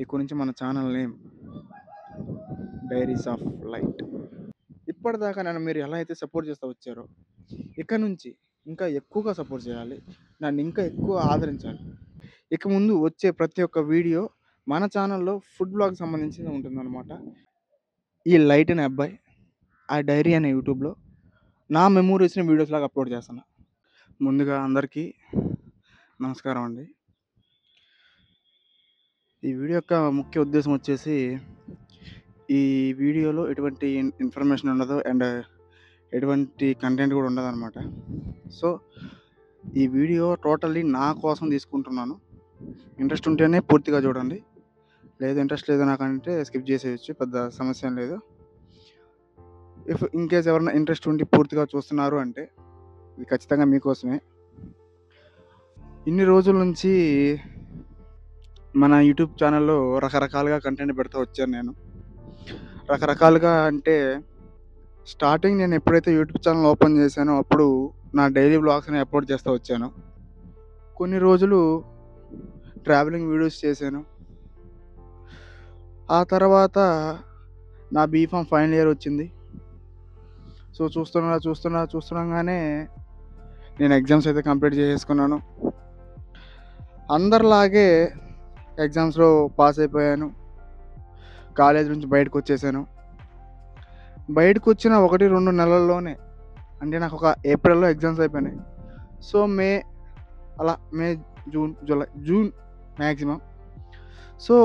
ఇక్కడి నుంచి మన channel name diaries of light. ఇప్పటిదాకా నన్ను మీరు ఎలా అయితే సపోర్ట్ చేస్తూ వచ్చారో ఇక నుంచి ఇంకా ఎక్కువగా సపోర్ట్ చేయాలి, నన్ను ఇంకా ఎక్కువ ఆదరించాలి. ఇక ముందు వచ్చే ప్రతి ఒక్క వీడియో మన ఛానల్లో ఫుడ్ బ్లాగ్ సంబంధించి ఉంటుందన్నమాట. ఈ లైట్ అనే అబ్బాయి ఆ డైరీ అనే యూట్యూబ్లో నా మెమోరీస్ని వీడియోస్ లాగా అప్లోడ్ చేస్తాను. ముందుగా అందరికీ నమస్కారం అండి. ఈ వీడియో యొక్క ముఖ్య ఉద్దేశం వచ్చేసి, ఈ వీడియోలో ఎటువంటి ఇన్ఫర్మేషన్ ఉండదు అండ్ ఎటువంటి కంటెంట్ కూడా ఉండదన్నమాట. సో ఈ వీడియో టోటల్లీ నా కోసం తీసుకుంటున్నాను. ఇంట్రెస్ట్ ఉంటేనే పూర్తిగా చూడండి, లేదు ఇంట్రెస్ట్ లేదు నాకంటే స్కిప్ చేసేయచ్చు, పెద్ద సమస్య ఏం లేదు. ఇఫ్ ఇన్ కేస్ ఎవరైనా ఇంట్రెస్ట్ ఉండి పూర్తిగా చూస్తున్నారు అంటే ఇది ఖచ్చితంగా మీకోసమే. ఇన్ని రోజుల నుంచి మన యూట్యూబ్ ఛానల్లో రకరకాలుగా కంటెంట్ పెడుతూ వచ్చాను నేను. రకరకాలుగా అంటే స్టార్టింగ్ నేను ఎప్పుడైతే యూట్యూబ్ ఛానల్ ఓపెన్ చేశానో అప్పుడు నా డైలీ వ్లాగ్స్ని అప్లోడ్ చేస్తూ వచ్చాను. కొన్ని రోజులు ట్రావెలింగ్ వీడియోస్ చేశాను. ఆ తర్వాత నా బీఫామ్ ఫైనల్ ఇయర్ వచ్చింది. సో చూస్తుండగానే నేను ఎగ్జామ్స్ అయితే కంప్లీట్ చేసేసుకున్నాను. అందరిలాగే ఎగ్జామ్స్లో పాస్ అయిపోయాను. కాలేజ్ నుంచి బయటకు వచ్చేసాను. బయటకు వచ్చిన 1-2 నెలల్లోనే, అంటే నాకు ఒక ఏప్రిల్లో ఎగ్జామ్స్ అయిపోయినాయి. So May June maximum. So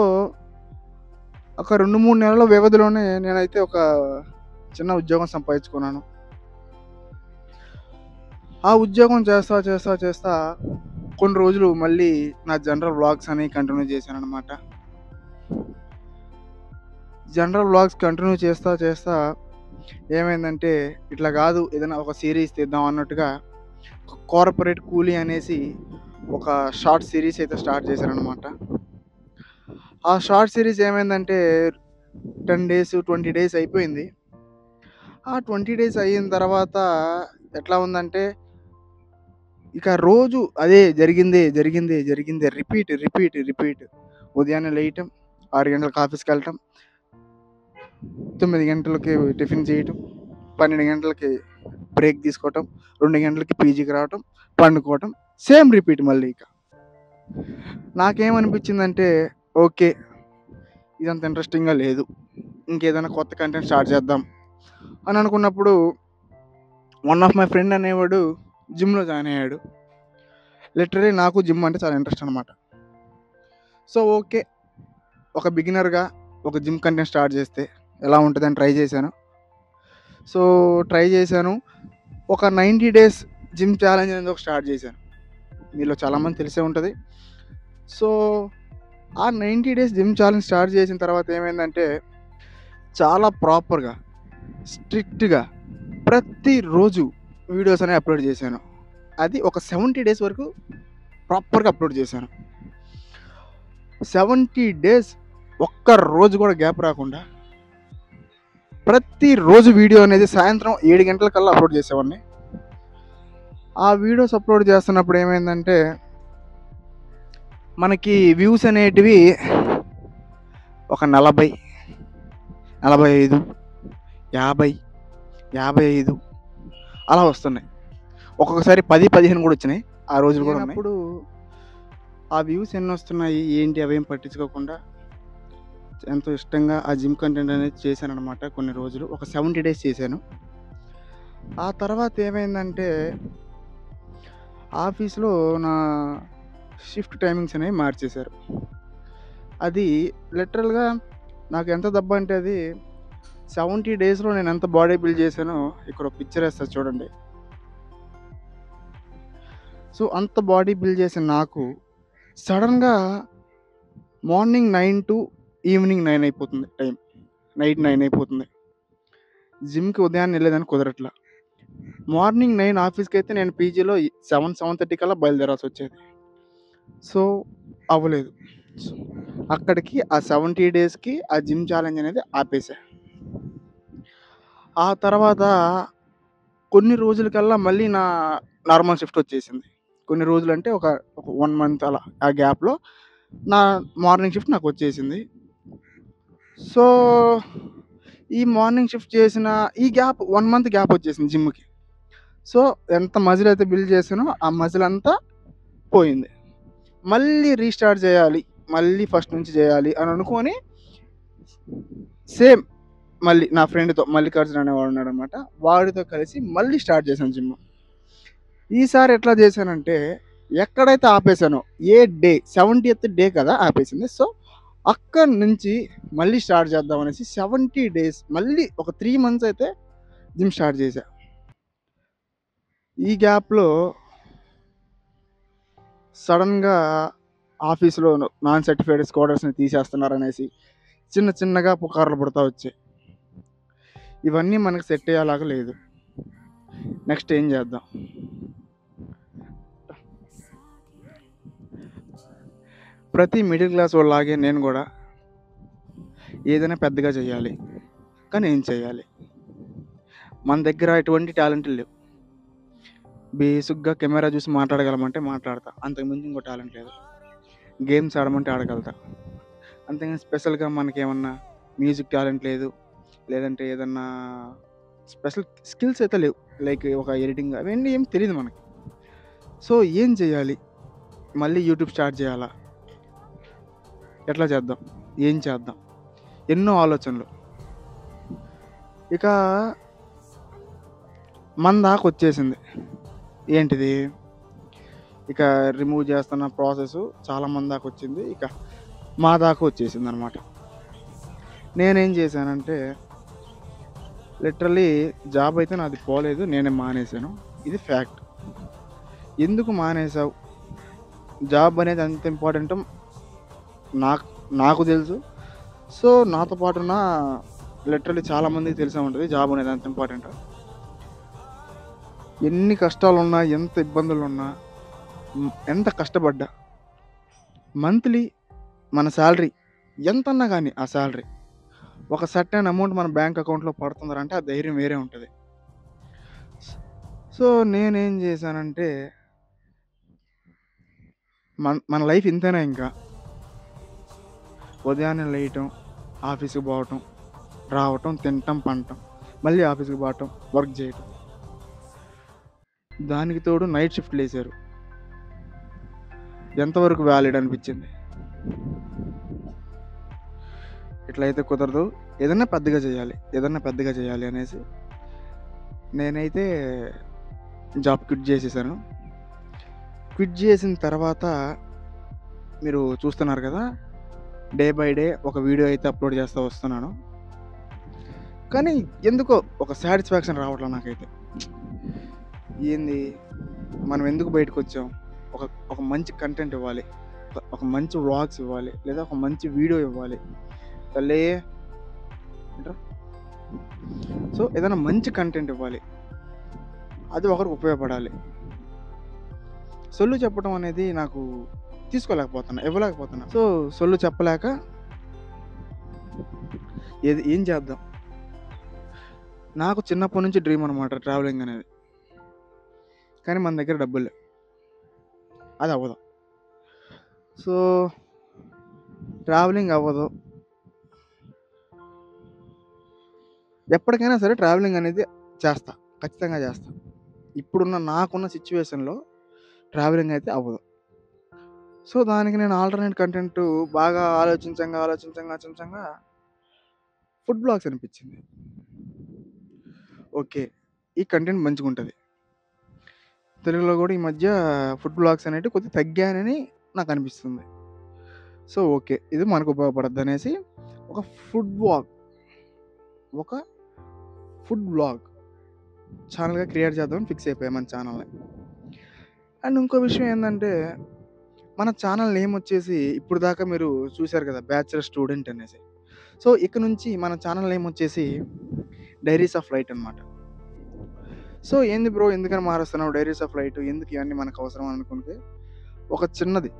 ఒక 2-3 నెలల వ్యవధిలోనే నేనైతే ఒక చిన్న ఉద్యోగం సంపాదించుకున్నాను. ఆ ఉద్యోగం చేస్తా కొన్ని రోజులు మళ్ళీ నా జనరల్ వ్లాగ్స్ అని కంటిన్యూ చేశాను అనమాట. జనరల్ వ్లాగ్స్ కంటిన్యూ చేస్తా ఏమైందంటే, ఇట్లా కాదు ఏదైనా ఒక సిరీస్ తీద్దాం అన్నట్టుగా కార్పొరేట్ కూలీ అనేసి ఒక షార్ట్ సిరీస్ అయితే స్టార్ట్ చేశాను అనమాట. ఆ షార్ట్ సిరీస్ ఏమైందంటే 10 days 20 days అయిపోయింది. ఆ 20 days అయిన తర్వాత ఎట్లా ఉందంటే, ఇక రోజు అదే జరిగిందే రిపీట్. ఉదయాన్నే లేయటం, 6 గంటలకు ఆఫీస్కి వెళ్ళటం, 9 గంటలకి టిఫిన్ చేయటం, 12 గంటలకి బ్రేక్ తీసుకోవటం, 2 గంటలకి పీజీకి రావటం, పండుకోవటం, సేమ్ రిపీట్ మళ్ళీ. ఇక నాకేమనిపించిందంటే, ఓకే ఇదంత ఇంట్రెస్టింగ్గా లేదు, ఇంకేదైనా కొత్త కంటెంట్ స్టార్ట్ చేద్దాం అని అనుకున్నప్పుడు వన్ ఆఫ్ మై ఫ్రెండ్ అనేవాడు జిమ్లో జాయిన్ అయ్యాడు. లిటరలీ నాకు జిమ్ అంటే చాలా ఇంట్రెస్ట్ అనమాట. సో ఓకే, ఒక బిగినర్గా ఒక జిమ్ కంటెంట్ స్టార్ట్ చేస్తే ఎలా ఉంటుందని ట్రై చేశాను. ఒక 90 days జిమ్ ఛాలెంజ్ అనేది ఒక స్టార్ట్ చేశాను. మీలో చాలామంది తెలిసే ఉంటుంది. సో ఆ 90 days జిమ్ ఛాలెంజ్ స్టార్ట్ చేసిన తర్వాత ఏమైందంటే, చాలా ప్రాపర్గా స్ట్రిక్ట్గా ప్రతిరోజు వీడియోస్ అనేవి అప్లోడ్ చేశాను. అది ఒక 70 days వరకు ప్రాపర్గా అప్లోడ్ చేశాను. 70 days ఒక్క రోజు కూడా గ్యాప్ రాకుండా ప్రతిరోజు వీడియో అనేది సాయంత్రం 7 గంటలకల్లా అప్లోడ్ చేసేవాడిని. ఆ వీడియోస్ అప్లోడ్ చేస్తున్నప్పుడు ఏమైందంటే, మనకి వ్యూస్ అనేటివి ఒక 40, 45, 50, 55 అలా వస్తున్నాయి. ఒక్కొక్కసారి 10-15 కూడా వచ్చినాయి. ఆ రోజులు కూడా ఉన్నాయి. అప్పుడు ఆ వ్యూస్ ఎన్ని వస్తున్నాయి ఏంటి అవేం పట్టించుకోకుండా ఎంతో ఇష్టంగా ఆ జిమ్ కంటెంట్ అనేది చేశాను అనమాట. కొన్ని రోజులు ఒక 70 days చేశాను. ఆ తర్వాత ఏమైందంటే, ఆఫీస్లో నా షిఫ్ట్ టైమింగ్స్ అనేవి మార్చేశారు. అది లిటరల్గా నాకు ఎంత దెబ్బ అంటే, అది 70 daysలో నేను ఎంత బాడీ బిల్డ్ చేశానో ఇక్కడ ఒక పిక్చర్ వేస్తాను చూడండి. సో అంత బాడీ బిల్డ్ చేసిన నాకు సడన్గా మార్నింగ్ 9 to ఈవినింగ్ 9 అయిపోతుంది టైం, నైట్ 9 అయిపోతుంది. జిమ్కి ఉదయాన్నే వెళ్ళేదాన్ని కుదరట్లా. మార్నింగ్ 9 ఆఫీస్కి అయితే నేను పీజీలో 7-7:30 కల్లా బయలుదేరాల్సి వచ్చేది. సో అవ్వలేదు. అక్కడికి ఆ 70 daysకి ఆ జిమ్ ఛాలెంజ్ అనేది ఆపేసా. ఆ తర్వాత కొన్ని రోజులకల్లా మళ్ళీ నా నార్మల్ షిఫ్ట్ వచ్చేసింది. కొన్ని రోజులు అంటే ఒక 1 month అలా ఆ గ్యాప్లో నా మార్నింగ్ షిఫ్ట్ నాకొచ్చేసింది. సో, ఈ మార్నింగ్ షిఫ్ట్ చేసిన ఈ గ్యాప్ 1 మంత్ గ్యాప్ వచ్చేసింది జిమ్‌కి. సో, ఎంత మజిల్ అయితే బిల్డ్ చేశానో ఆ మజిల్ అంతా పోయింది. మళ్ళీ రీస్టార్ట్ చేయాలి. మళ్ళీ ఫస్ట్ నుంచి చేయాలి అని అనుకోని సేమ్ మళ్ళీ నా ఫ్రెండ్‌తో మల్లికార్జున్ అనేవాడున్నాడనమాట. వాడితో కలిసి మళ్ళీ స్టార్ట్ చేశాను జిమ్. ఈసారి ఎట్లా చేశానంటే ఎక్కడైతే ఆపేసానో ఏ డే 70th డే కదా ఆపేసింది. సో, అక్కడి నుంచి మళ్ళీ స్టార్ట్ చేద్దాం అనేసి 70 డేస్ మళ్ళీ ఒక 3 మంత్స్ అయితే జిమ్ స్టార్ట్ చేశా. ఈ గ్యాప్‌లో సడెన్‌గా ఆఫీస్‌లో నాన్ సర్టిఫైడ్ స్క్వాడర్స్‌ని తీసేస్తున్నారనేసి చిన్న చిన్నగా పుకార్లు పుడతా వచ్చాయి. ఇవన్నీ మనకు సెట్ అయ్యేలాగా లేదు. నెక్స్ట్ ఏం చేద్దాం? ప్రతి మిడిల్ క్లాస్ వాళ్ళలాగే నేను కూడా ఏదైనా పెద్దగా చేయాలి. కానీ ఏం చేయాలి? మన దగ్గర ఎటువంటి టాలెంట్లు లేవు. బేసిక్‌గా కెమెరా చూసి మాట్లాడగలమంటే మాట్లాడతా. అంతకుమించి ఇంకో టాలెంట్ లేదు. గేమ్స్ ఆడమంటే ఆడగలుగుతా. అంతేగాని స్పెషల్‌గా మనకేమన్నా మ్యూజిక్ టాలెంట్ లేదు. లేదంటే ఏదన్నా స్పెషల్ స్కిల్స్ అయితే లేవు. లైక్ ఒక ఎడిటింగ్ అవన్నీ ఏం తెలీదు మనకి. సో, ఏం చేయాలి? మళ్ళీ యూట్యూబ్ స్టార్ట్ చేయాలా? ఎట్లా చేద్దాం? ఏం చేద్దాం? ఎన్నో ఆలోచనలు. ఇక మన దాకొచ్చేసింది. ఏంటిది? ఇక రిమూవ్ చేస్తున్న ప్రాసెసు చాలా మంది దాకొచ్చింది. ఇక మా దాకా వచ్చేసిందనమాట. నేనేం చేశానంటే లిటరల్లీ జాబ్ అయితే నాది పోలేదు. నేనే మానేశాను. ఇది ఫ్యాక్ట్. ఎందుకు మానేశావు? జాబ్ అనేది అంత ఇంపార్టెంటో నాకు తెలుసు. సో, నాతో పాటున్న లిటరల్లీ చాలా మందికి తెలిసే ఉంటది జాబ్ అనేది ఎంత ఇంపార్టెంటో. ఎన్ని కష్టాలున్నా, ఎంత ఇబ్బందులున్నా, ఎంత కష్టపడ్డా మంత్లీ మన శాలరీ ఎంతన్నా గానీ ఆ శాలరీ ఒక సర్టెన్ అమౌంట్ మన బ్యాంక్ అకౌంట్‌లో పడుతుందంటే ఆ ధైర్యం వేరే ఉంటది. సో, నేనేం చేశానంటే మన లైఫ్ ఇంతేనా ఇంకా? ఉదయాన్నే లేయటం, ఆఫీస్‌కి పోవటం, రావటం, తినటం, పండటం, మళ్ళీ ఆఫీస్‌కి పోవటం, వర్క్ చేయటం. దానికి తోడు నైట్ షిఫ్ట్‌లేశారు. ఎంతవరకు వ్యాలిడ్ అనిపించింది. ఇట్లయితే కుదరదు. ఏదన్నా పెద్దగా చేయాలి అనేసి నేనైతే జాబ్ క్విట్ చేసేసాను. క్విట్ చేసిన తర్వాత మీరు చూస్తున్నారు కదా! డే బై డే ఒక వీడియో అయితే అప్‌లోడ్ చేస్తా వస్తున్నాను. కానీ ఎందుకో ఒక సాటిస్ఫాక్షన్ రావట్లే నాకైతే. ఏంది? మనం ఎందుకు బయటకొచ్చాం? ఒక ఒక మంచి కంటెంట్ ఇవ్వాలి. ఒక మంచి వ్లాగ్స్ ఇవ్వాలి. లేదా ఒక మంచి వీడియో ఇవ్వాలి. తల్లే ఏంట్రా? సో, ఏదైనా మంచి కంటెంట్ ఇవ్వాలి. అది ఒకరికి ఉపయోగపడాలి. సొల్లు చెప్పడం అనేది నాకు ఇవ్వలేకపోతున్నా. సో, సొల్లు చెప్పలేక ఏం చేద్దాం? నాకు చిన్నప్పటి నుంచి డ్రీమ్ అనమాట ట్రావెలింగ్ అనేది. కానీ మన దగ్గర డబ్బులు లేవు. అది అవ్వదు. సో, ట్రావెలింగ్ అవ్వదు. ఎప్పటికైనా సరే ట్రావెలింగ్ అనేది చేస్తా. ఖచ్చితంగా చేస్తా. ఇప్పుడున్న నాకున్న సిట్యుయేషన్‌లో ట్రావెలింగ్ అయితే అవ్వదు. సో, దానికి నేను ఆల్టర్‌నేట్ కంటెంట్ బాగా ఆలోచించంగా ఫుడ్ వ్లాగ్స్ అనిపించింది. ఓకే. ఈ కంటెంట్ మంచిగుంటది. తెలుగులో కూడా ఈ మధ్య ఫుడ్ వ్లాగ్స్ అనేటివి కొద్దిగా తగ్గాయని నాకనిపిస్తుంది. So, okay. ఇది మనకు ఉపయోగపడద్దనేసి ఒక ఫుడ్ వ్లాగ్ ఒక ఫుడ్ వ్లాగ్ ఛానెల్‌గా క్రియేట్ చేద్దామని ఫిక్స్ అయిపోయా మన ఛానెల్‌ని. అండ్ ఇంకో విషయం ఏందంటే, మన ఛానెల్ నేమ్ వచ్చేసి ఇప్పుడు దాకా మీరు చూసారు కదా! బ్యాచిలర్ స్టూడెంట్ అనేసి. సో, ఇక నుంచి మన ఛానెల్ నేమ్ వచ్చేసి డైరీస్ ఆఫ్ లైట్ అనమాట. సో, ఏంది బ్రో ఎందుకని మారుస్తున్నావు డైరీస్ ఆఫ్ లైట్ ఎందుకు ఇవన్నీ మనకు అవసరం అనుకుంటే, ఒక చిన్నది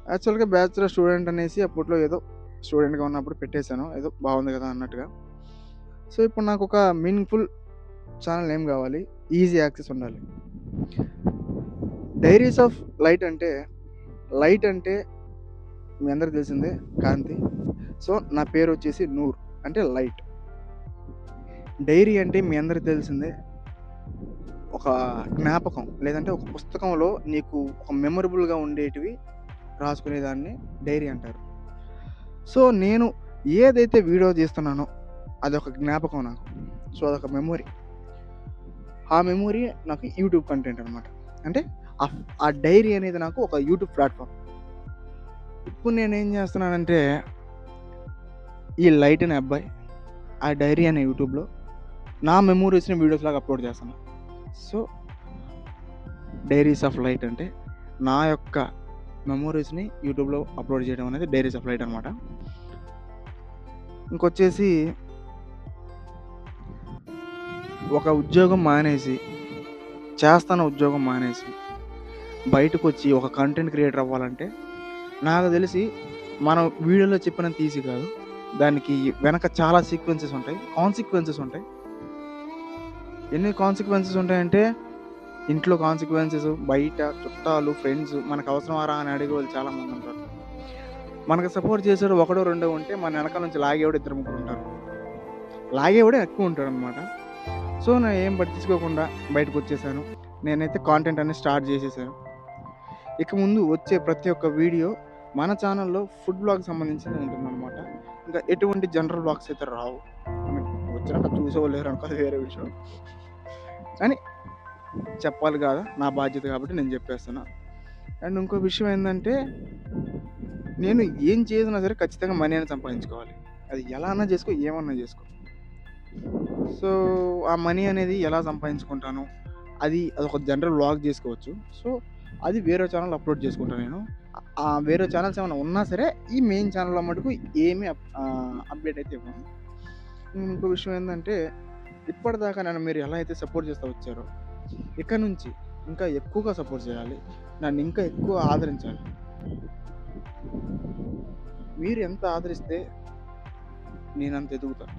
యాక్చువల్‌గా బ్యాచిలర్ స్టూడెంట్ అనేసి అప్పట్లో ఏదో స్టూడెంట్‌గా ఉన్నప్పుడు పెట్టేశాను. ఏదో బాగుంది కదా అన్నట్టుగా. సో, ఇప్పుడు నాకొక మీనింగ్‌ఫుల్ ఛానెల్ నేమ్ కావాలి. ఈజీ యాక్సెస్ ఉండాలి. డైరీస్ ఆఫ్ లైట్ అంటే మీ అందరికి తెలిసిందే కాంతి. సో నా పేరు వచ్చేసి నూర్, అంటే లైట్. డైరీ అంటే మీ అందరికి తెలిసిందే ఒక జ్ఞాపకం, లేదంటే ఒక పుస్తకంలో నీకు ఒక మెమొరబుల్గా ఉండేటివి రాసుకునేదాన్ని డైరీ అంటారు. సో నేను ఏదైతే వీడియో తీస్తున్నానో అదొక జ్ఞాపకం నాకు. సో అదొక మెమొరీ. ఆ మెమొరీ నాకు యూట్యూబ్ కంటెంట్ అనమాట. అంటే ఆ డైరీ అనేది నాకు ఒక యూట్యూబ్ ప్లాట్ఫామ్. ఇప్పుడు నేనేం చేస్తున్నానంటే ఈ లైట్ అనే అబ్బాయి ఆ డైరీ అనే యూట్యూబ్లో నా మెమోరీస్ని వీడియోస్ లాగా అప్లోడ్ చేస్తాను. సో డైరీస్ ఆఫ్ లైట్ అంటే నా యొక్క మెమోరీస్ని యూట్యూబ్లో అప్లోడ్ చేయడం అనేది డైరీస్ ఆఫ్ లైట్ అనమాట. ఇంకొచ్చేసి ఒక ఉద్యోగం మానేసి, చేస్తున్న ఉద్యోగం మానేసి బయటకు వచ్చి ఒక కంటెంట్ క్రియేటర్ అవ్వాలంటే నాకు తెలిసి మనం వీడియోలో చెప్పినంత ఈజీ కాదు. దానికి వెనక చాలా కాన్సిక్వెన్సెస్ ఉంటాయి. ఎన్ని కాన్సిక్వెన్సెస్ ఉంటాయంటే ఇంట్లో కాన్సిక్వెన్సెస్, బయట చుట్టాలు, ఫ్రెండ్స్, మనకు అవసరమారా అని అడిగే వాళ్ళు చాలామంది ఉంటారు. మనకు సపోర్ట్ చేసేవాడు ఒకడో రెండో ఉంటే మన వెనకాల నుంచి లాగేవాడు ఇద్దరు ముగ్గురు ఉంటారు. లాగేవాడే ఎక్కువ ఉంటాడు అనమాట. సో నేను ఏం పట్టించుకోకుండా బయటకు వచ్చేసాను. నేనైతే కాంటెంట్ అనేది స్టార్ట్ చేసేసాను. ఇక ముందు వచ్చే ప్రతి ఒక్క వీడియో మన ఛానల్లో ఫుడ్ బ్లాగ్ సంబంధించింది ఉంటుందన్నమాట. ఇంకా ఎటువంటి జనరల్ బ్లాగ్స్ అయితే రావు. వచ్చినాక చూసేవాళ్ళు లేరు అనుకో, అది వేరే విషయం. కానీ చెప్పాలి కదా, నా బాధ్యత కాబట్టి నేను చెప్పేస్తున్నా. అండ్ ఇంకో విషయం ఏంటంటే నేను ఏం చేసినా సరే ఖచ్చితంగా మనీ అని సంపాదించుకోవాలి. అది ఎలా అన్నా చేసుకో, ఏమన్నా చేసుకో. సో ఆ మనీ అనేది ఎలా సంపాదించుకుంటాను, అదొక జనరల్ వ్లాగ్ చేసుకోవచ్చు. సో అది వేరే ఛానల్ అప్లోడ్ చేసుకుంటాను నేను. ఆ వేరే ఛానల్స్ ఏమైనా ఉన్నా సరే ఈ మెయిన్ ఛానల్లో మటుకు ఏమీ అప్డేట్ అయితే ఇవ్వను. ఇంకో విషయం ఏంటంటే ఇప్పటిదాకా నన్ను మీరు ఎలా అయితే సపోర్ట్ చేస్తూ వచ్చారో ఇక్కడ నుంచి ఇంకా ఎక్కువగా సపోర్ట్ చేయాలి, నన్ను ఇంకా ఎక్కువ ఆదరించాలి. మీరు ఎంత ఆదరిస్తే నేనంత ఎదుగుతాను.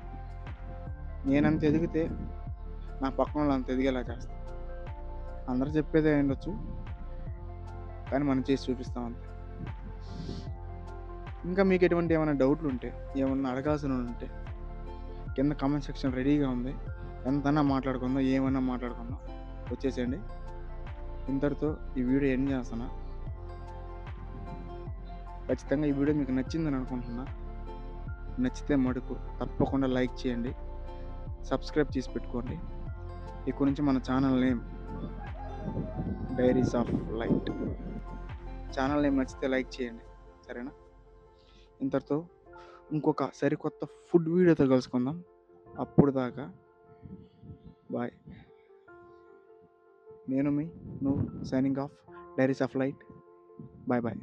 నేనంత ఎదిగితే నా పక్కన వాళ్ళు అంత ఎదిగేలా చేస్తాను. అందరూ చెప్పేదే ఉండొచ్చు, కానీ మనం చేసి చూపిస్తాం అంతే. ఇంకా మీకు ఎటువంటి ఏమైనా డౌట్లు ఉంటే, ఏమన్నా అడగాల్సిన ఉంటే కింద కామెంట్ సెక్షన్ రెడీగా ఉంది. ఎంతన్నా మాట్లాడుకుందాం, ఏమన్నా మాట్లాడుకుందాం, వచ్చేసేయండి. ఇంతటితో ఈ వీడియో ఎండ్ చేస్తున్నా. ఖచ్చితంగా ఈ వీడియో మీకు నచ్చిందని అనుకుంటున్నా. నచ్చితే మటుకు తప్పకుండా లైక్ చేయండి, సబ్స్క్రైబ్ చేసి పెట్టుకోండి. ఇక్కడ నుంచి మన channel name diaries of light. Channel name నచ్చితే లైక్ చేయండి, సరేనా? ఇంతటితో ఇంకొక సరికొత్త ఫుడ్ వీడియోతో కలుసుకుందాం. అప్పుడు దాకా బాయ్. నేను మీ నువ్వు signing off diaries of light. Bye bye.